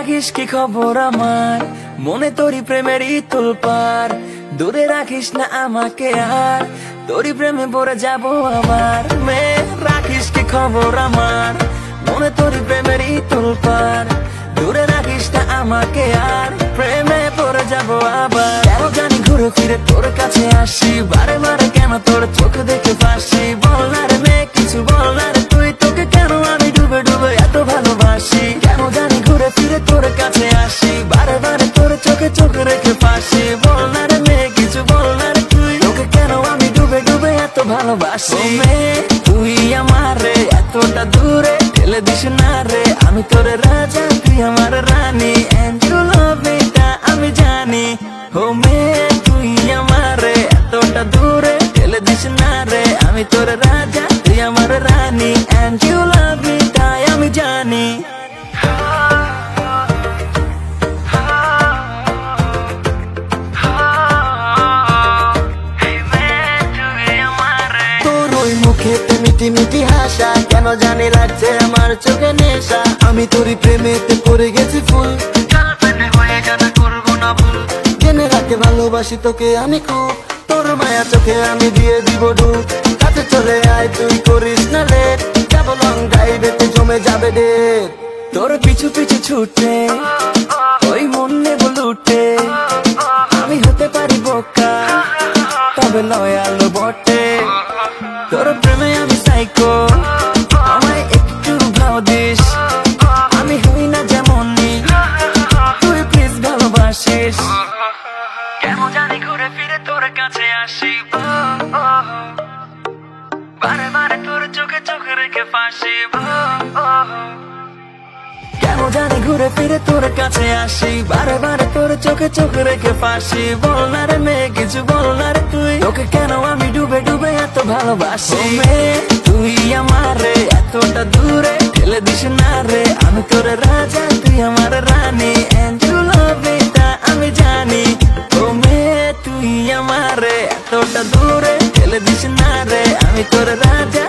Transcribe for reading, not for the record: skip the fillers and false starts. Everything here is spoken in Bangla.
রাখিস কি খবর আমার, মনে তোরি প্রেমেরই তোলপার। দূরে রাখিস না আমাকে আর, তোরি প্রেমে পড়ে যাব আবার। মেয়ে রাখিস কি খবর আমার, মনে তোরি প্রেমেরই তোলপার। দূরে রাখিস না আমাকে আর, প্রেমে পড়ে যাব আবার। কেন জানি ঘুরে ফিরে তোর কাছে আসি, বারে বারে কেন তোর চোখ দেখে ফাঁসি। বল না রে মেয়ে কিছু বল না রে তুই, তোকে কেন আমি ডুবে ডুবে এত ভালোবাসি। কেন জানি ঘুরে ফিরে তোর কাছে আসি, বারে বারে তোর চোখে চোখ রেখে ফাঁসি। বল না রে মেয়ে কিছু বল না রে তুই, তোকে কেন আমি ডুবে ডুবে এত ভালোবাসি। মেয়ে তুই আমারে এতটা দূরে ঠেলে দিস না রে, আমি তোর রাজা তুই আমার রানী। And you love me তা আমি জানি। ও মেয়ে তুই আমারে এতটা দূরে ঠেলে দিস না রে, আমি তোর রাজা তুই আমার রানী। And you love me তাই আমি জানি। তোর ওই মুখেতে মিটি মিটি হাসা, কেন জানি লাগছে আমার চোখে নেশা। আমি তোরই প্রেমেতে পড়ে গেছি ফুল, জেনে রাখতে ভালোবাসি তোকে আমি খুব। তোর মায়া চোখে আমি দিয়ে দিব ডুব, কাছে চলে আয় তুই করিস না লেট। যাবো লং ড্রাইভেতে জমে যাবে ডেট। তোর পিছু পিছু ছুটে ওই মন নেব লুটে, আমি হতে পারি বোকা তবে লয়াল বটে। তোর প্রেমে আমি সাইকো, আমায় একটু ভাও দিস। আমি হই না যেমনই তুই প্লিজ ভালোবাসিস। কেন জানি ঘুরে ফিরে তোর কাছে আসি, বারে বারে তোর চোখে চোখ রেখে ফাঁসি। কেন জানি ঘুরে ফিরে তোর কাছে আসি, বারে বারে তোর চোখে চোখ রেখে ফাঁসি। বল না রে মেয়ে কিছু বল না রে তুই, তোকে কেন আমি ডুবে ডুবে এত ভালোবাসি। মেয়ে তুই আমারে এতটা দূরে ঠেলে দিস না রে, আমি তোর রাজা তুই আমার রানী। And you love me তা আমি জানি। ও মেয়ে তুই আমারে এতটা দূরে ঠেলে দিস না রে, আমি তোর রাজা